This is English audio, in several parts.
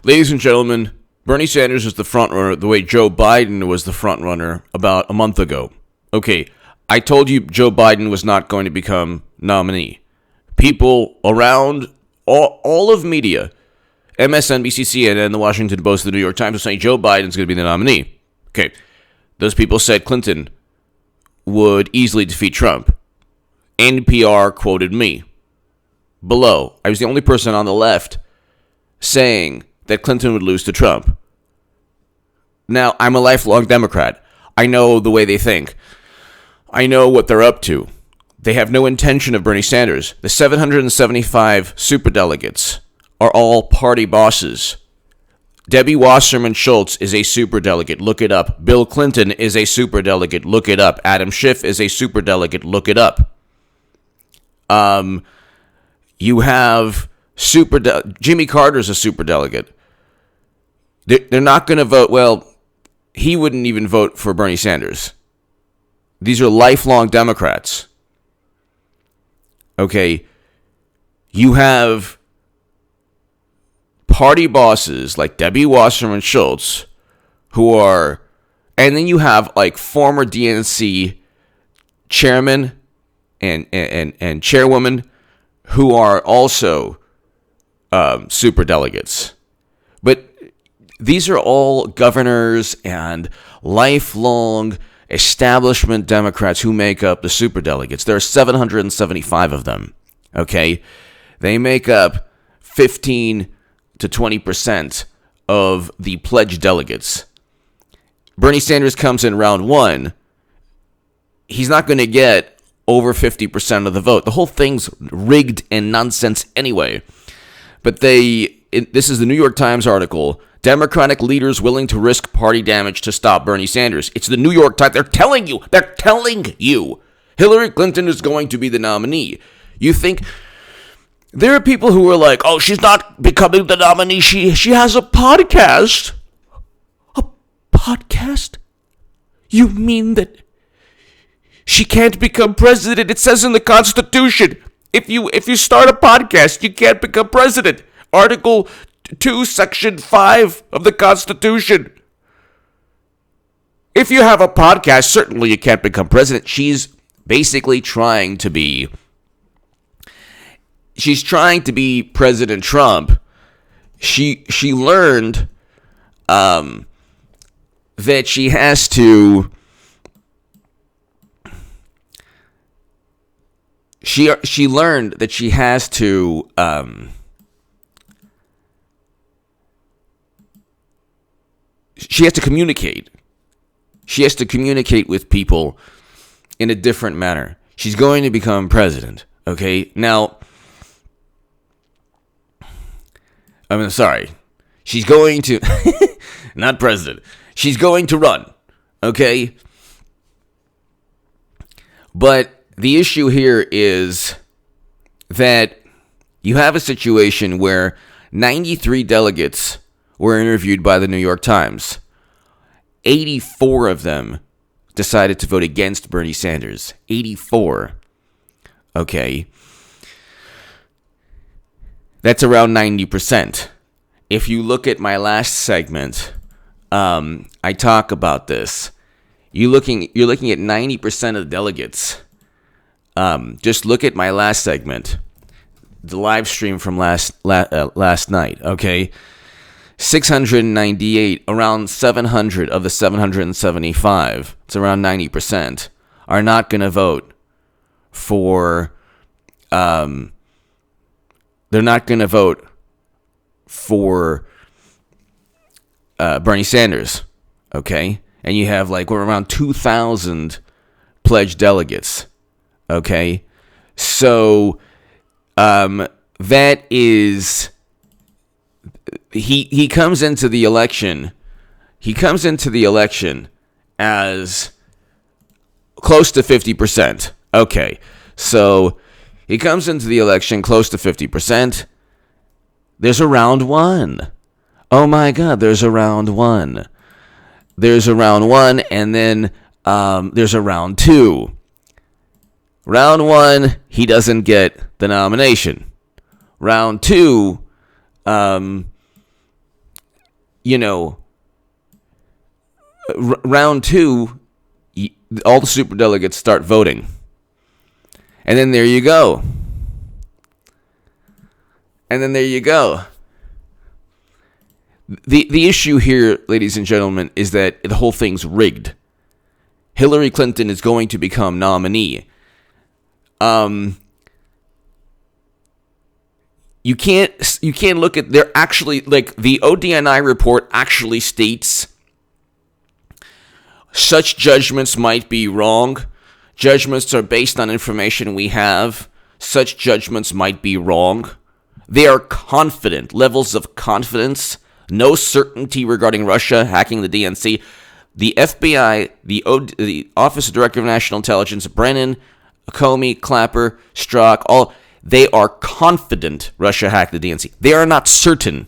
Ladies and gentlemen, Bernie Sanders is the front runner the way Joe Biden was the front runner about a month ago. Okay, I told you Joe Biden was not going to become nominee. People around all of media, MSNBC, CNN, the Washington Post, the New York Times, are saying Joe Biden's going to be the nominee. Okay, those people said Clinton would easily defeat Trump. NPR quoted me. Below, I was the only person on the left saying that Clinton would lose to Trump. Now, I'm a lifelong Democrat. I know the way they think. I know what they're up to. They have no intention of Bernie Sanders. The 775 superdelegates are all party bosses. Debbie Wasserman Schultz is a superdelegate. Look it up. Bill Clinton is a superdelegate. Look it up. Adam Schiff is a superdelegate. Look it up. You have Jimmy Carter's a superdelegate. They're not going to vote. Well, he wouldn't even vote for Bernie Sanders. These are lifelong Democrats. Okay. You have party bosses like Debbie Wasserman Schultz who are, and then you have like former DNC chairman and chairwoman who are also superdelegates. But these are all governors and lifelong establishment Democrats who make up the superdelegates. There are 775 of them, okay? They make up 15 to 20% of the pledged delegates. Bernie Sanders comes in round one. He's not going to get over 50% of the vote. The whole thing's rigged and nonsense anyway. But this is the New York Times article. Democratic leaders willing to risk party damage to stop Bernie Sanders. It's the New York Times. They're telling you. Hillary Clinton is going to be the nominee. You think there are people who are like, oh, she's not becoming the nominee. She has a podcast. A podcast? You mean that she can't become president? It says in the Constitution, if you start a podcast, you can't become president. Article 2, Section 5 of the Constitution. If you have a podcast, certainly you can't become president. She's basically trying to be President Trump. She learned that she has to she learned that she has to communicate. She has to communicate with people in a different manner. She's going to become president, okay? Now, she's going to, not president. She's going to run, okay? But the issue here is that you have a situation where 93 delegates were interviewed by the New York Times. 84 of them decided to vote against Bernie Sanders. 84. Okay. That's around 90%. If you look at my last segment, I talk about this. You're looking at 90% of the delegates. Just look at my last segment, the live stream from last night. Okay, 698, around 700 of the 775. It's around 90% are not going to vote for. They're not going to vote for Bernie Sanders. Okay, and you have we're around 2,000 pledged delegates. Okay, so that is he comes into the election. He comes into the election as close to 50%. Okay, so he comes into the election close to 50%. There's a round one. Oh my God, there's a round one. There's a round one, and then there's a round two. Round one, he doesn't get the nomination. Round two, round two, all the superdelegates start voting. And then there you go. The issue here, ladies and gentlemen, is that the whole thing's rigged. Hillary Clinton is going to become nominee. You can't look at, they're actually, like, the ODNI report actually states such judgments might be wrong. Judgments are based on information we have. Such judgments might be wrong. They are confident, levels of confidence, no certainty regarding Russia hacking the DNC. The FBI, the Office of Director of National Intelligence, Brennan, Comey, Clapper, Strzok, they are confident Russia hacked the DNC. They are not certain.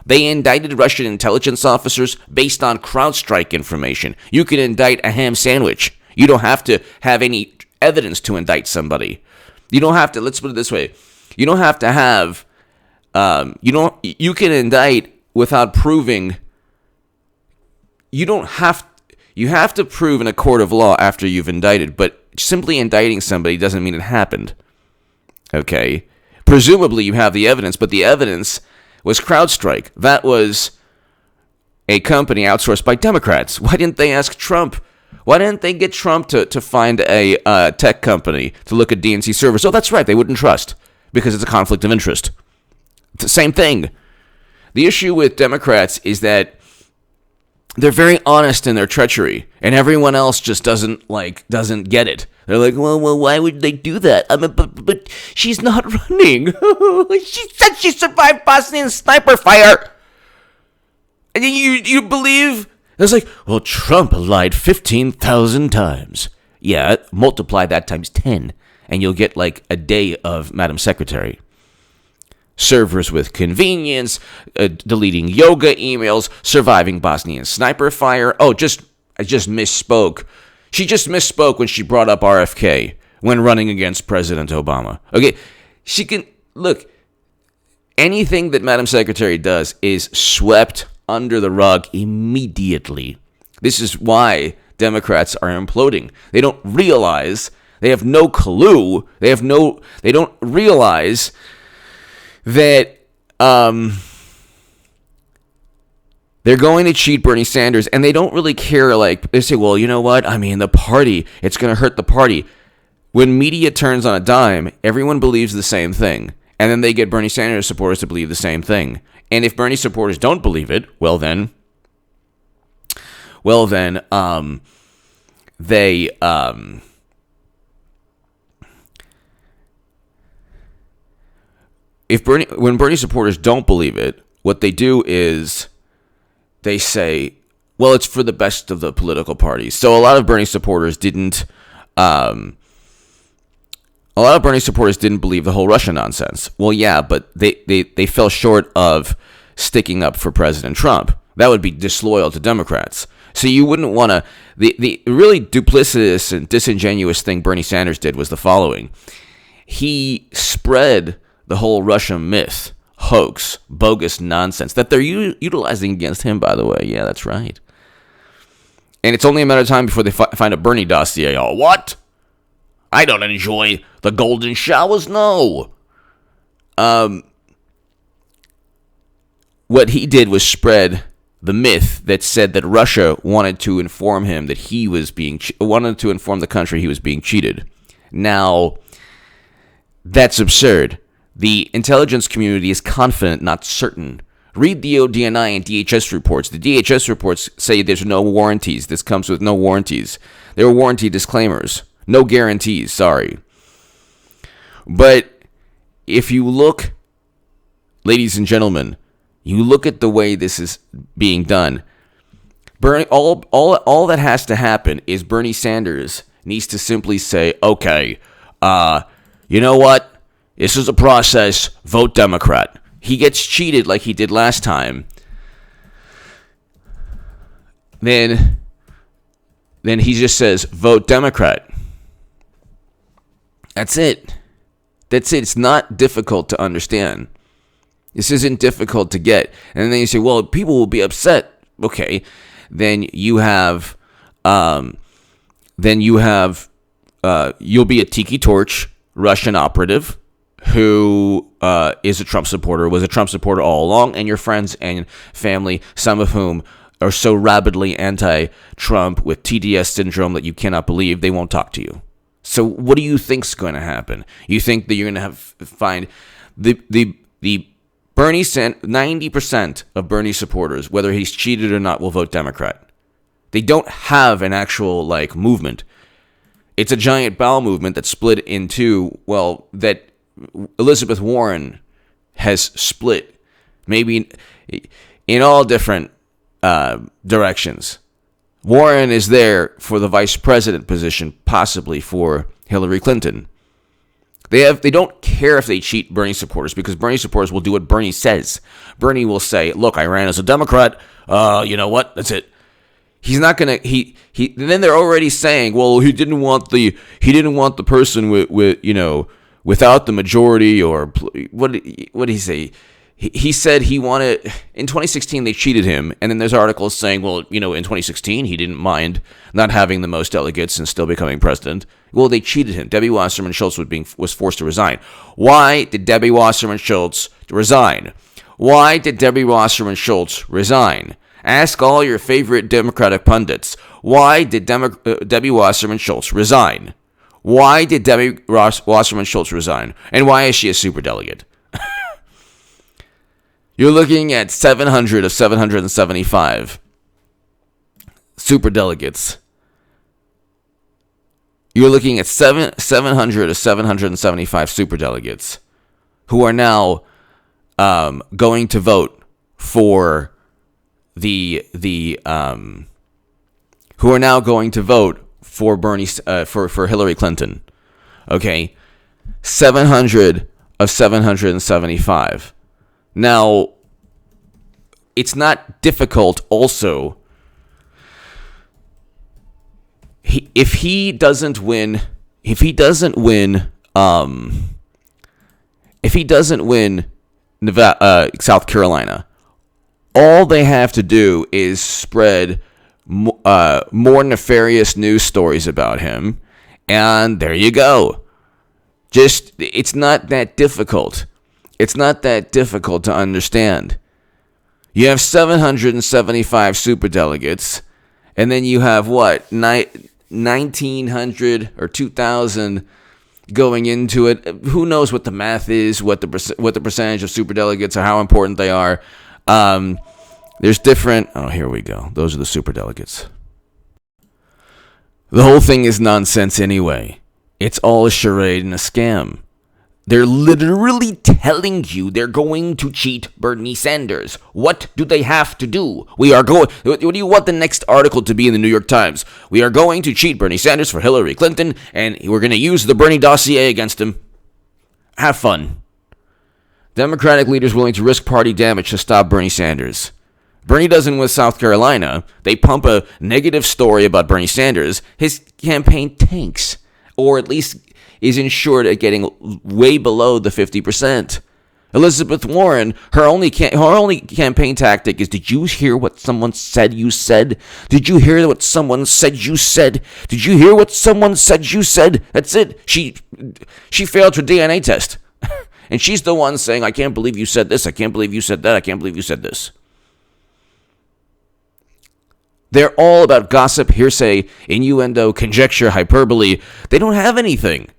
They indicted Russian intelligence officers based on CrowdStrike information. You can indict a ham sandwich. You don't have to have any evidence to indict somebody. You don't have to, let's put it this way. You don't have to have, you can indict without proving, you have to prove in a court of law after you've indicted, but simply indicting somebody doesn't mean it happened. Okay? Presumably you have the evidence, but the evidence was CrowdStrike. That was a company outsourced by Democrats. Why didn't they ask Trump? Why didn't they get Trump to find a tech company to look at DNC servers? Oh, that's right. They wouldn't trust because it's a conflict of interest. It's the same thing. The issue with Democrats is that they're very honest in their treachery, and everyone else just doesn't get it. They're like, well, why would they do that? But she's not running. She said she survived Bosnian sniper fire. And you believe? It's like, well, Trump lied 15,000 times. Yeah, multiply that times 10, and you'll get like a day of Madam Secretary. Servers with convenience, deleting yoga emails, surviving Bosnian sniper fire. I just misspoke. She just misspoke when she brought up RFK when running against President Obama. Okay, she can, look, anything that Madam Secretary does is swept under the rug immediately. This is why Democrats are imploding. They don't realize, they have no clue, they don't realize that they're going to cheat Bernie Sanders, and they don't really care. Like, they say, well, you know what? I mean, the party, it's going to hurt the party. When media turns on a dime, everyone believes the same thing. And then they get Bernie Sanders supporters to believe the same thing. And if Bernie supporters don't believe it, when Bernie supporters don't believe it, what they do is they say, well, it's for the best of the political parties. So a lot of Bernie supporters didn't believe the whole Russia nonsense. Well, yeah, but they fell short of sticking up for President Trump. That would be disloyal to Democrats. So you wouldn't want to. The really duplicitous and disingenuous thing Bernie Sanders did was the following. He spread the whole Russia myth, hoax, bogus nonsense that they're utilizing against him, by the way. Yeah, that's right. And it's only a matter of time before they find a Bernie dossier. Oh, what? I don't enjoy the golden showers? No. What he did was spread the myth that said that Russia wanted to inform him that he was wanted to inform the country he was being cheated. Now, that's absurd. The intelligence community is confident, not certain. Read the ODNI and DHS reports. The DHS reports say there's no warranties. This comes with no warranties. There are warranty disclaimers. No guarantees, sorry. But if you look, ladies and gentlemen, you look at the way this is being done, all that has to happen is Bernie Sanders needs to simply say, okay, you know what? This is a process. Vote Democrat. He gets cheated like he did last time. Then he just says, vote Democrat. That's it. It's not difficult to understand. This isn't difficult to get. And then you say, well, people will be upset. Okay, then you'll be a Tiki Torch Russian operative who is a Trump supporter, was a Trump supporter all along, and your friends and family, some of whom are so rabidly anti-Trump with TDS syndrome that you cannot believe, they won't talk to you. So what do you think's going to happen? You think that you're going to find the Bernie 90% of Bernie supporters, whether he's cheated or not, will vote Democrat. They don't have an actual movement. It's a giant bowel movement that's split into, that Elizabeth Warren has split, maybe in all different directions. Warren is there for the vice president position, possibly for Hillary Clinton. They don't care if they cheat Bernie supporters, because Bernie supporters will do what Bernie says. Bernie will say, "Look, I ran as a Democrat. You know what? That's it." He's not gonna. Then they're already saying, "Well, he didn't want the person with without the majority," or what did he say? He said he wanted, in 2016 they cheated him, and then there's articles saying, well, in 2016 he didn't mind not having the most delegates and still becoming president. Well, they cheated him. Debbie Wasserman Schultz was forced to resign. Why did Debbie Wasserman Schultz resign? Why did Debbie Wasserman Schultz resign? Ask all your favorite Democratic pundits. Why did Debbie Wasserman Schultz resign? Why did Debbie Wasserman Schultz resign? And why is she a superdelegate? You're looking at 700 of 775 superdelegates. You're looking at 700 of 775 superdelegates who are now going to vote for who are now going to vote for for Hillary Clinton. Okay, 700 of 775. Now, it's not difficult also. If he doesn't win Nevada, South Carolina, all they have to do is spread more nefarious news stories about him, and there you go. It's not that difficult. It's not that difficult to understand. You have 775 superdelegates, and then you have 1,900 or 2,000 going into it. Who knows what the math is, what the percentage of superdelegates or how important they are. There's different. Oh, here we go. Those are the superdelegates. The whole thing is nonsense anyway. It's all a charade and a scam. They're literally telling you they're going to cheat Bernie Sanders. What do they have to do? What do you want the next article to be in the New York Times? We are going to cheat Bernie Sanders for Hillary Clinton, and we're going to use the Bernie dossier against him. Have fun. Democratic leaders willing to risk party damage to stop Bernie Sanders. Bernie doesn't win South Carolina. They pump a negative story about Bernie Sanders. His campaign tanks, or at least is insured at getting way below the 50%. Elizabeth Warren, her only campaign tactic is, did you hear what someone said you said? Did you hear what someone said you said? Did you hear what someone said you said? That's it. She failed her DNA test. And she's the one saying, I can't believe you said this. I can't believe you said that. I can't believe you said this. They're all about gossip, hearsay, innuendo, conjecture, hyperbole. They don't have anything.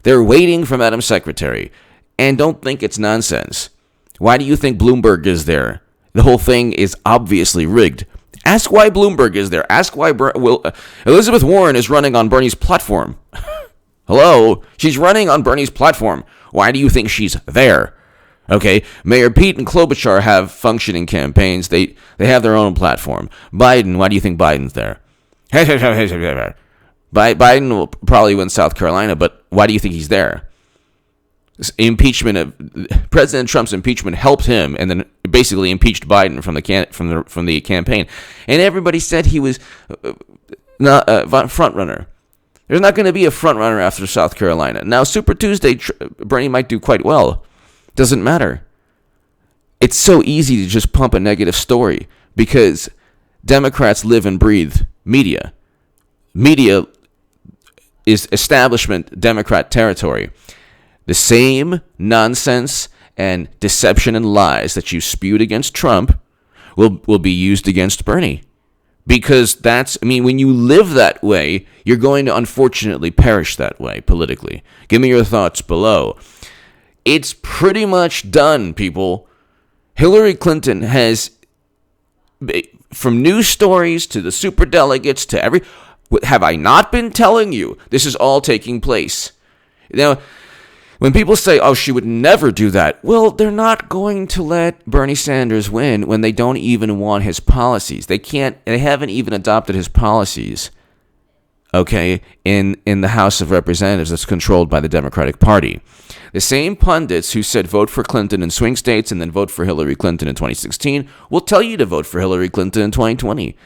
They're waiting for Madam Secretary. And don't think it's nonsense. Why do you think Bloomberg is there? The whole thing is obviously rigged. Ask why Bloomberg is there. Ask why Elizabeth Warren is running on Bernie's platform. Hello? She's running on Bernie's platform. Why do you think she's there? Okay, Mayor Pete and Klobuchar have functioning campaigns. They have their own platform. Biden, why do you think Biden's there? Biden will probably win South Carolina, but why do you think he's there? President Trump's impeachment helped him, and then basically impeached Biden from the campaign. And everybody said he was not a front runner. There's not going to be a front runner after South Carolina. Now, Super Tuesday, Bernie might do quite well. Doesn't matter. it's so easy to just pump a negative story because Democrats live and breathe media. Media is establishment Democrat territory. The same nonsense and deception and lies that you spewed against Trump will be used against Bernie. Because when you live that way, you're going to unfortunately perish that way politically. Give me your thoughts below. It's pretty much done, people. Hillary Clinton has, from news stories to the superdelegates to have I not been telling you this is all taking place? Now, when people say, oh, she would never do that, well, they're not going to let Bernie Sanders win when they don't even want his policies. They haven't even adopted his policies, okay, in the House of Representatives that's controlled by the Democratic Party. The same pundits who said vote for Clinton in swing states and then vote for Hillary Clinton in 2016 will tell you to vote for Hillary Clinton in 2020.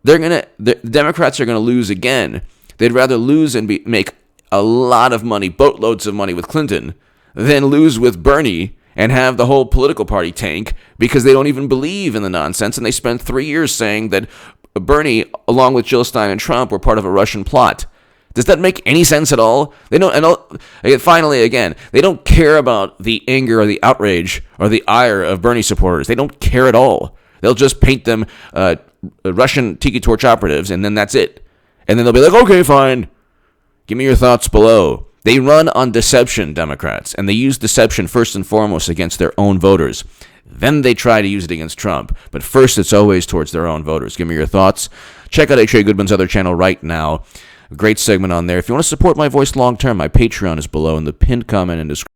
The Democrats are going to lose again. They'd rather lose and make a lot of money, boatloads of money with Clinton, than lose with Bernie and have the whole political party tank because they don't even believe in the nonsense. And they spent 3 years saying that Bernie, along with Jill Stein and Trump, were part of a Russian plot. Does that make any sense at all? They don't. And finally, again, they don't care about the anger or the outrage or the ire of Bernie supporters. They don't care at all. They'll just paint them Russian tiki torch operatives, and then that's it. And then they'll be like, okay, fine. Give me your thoughts below. They run on deception, Democrats, and they use deception first and foremost against their own voters. Then they try to use it against Trump, but first it's always towards their own voters. Give me your thoughts. Check out H.A. Goodman's other channel right now. A great segment on there. If you want to support my voice long term, my Patreon is below in the pinned comment and description.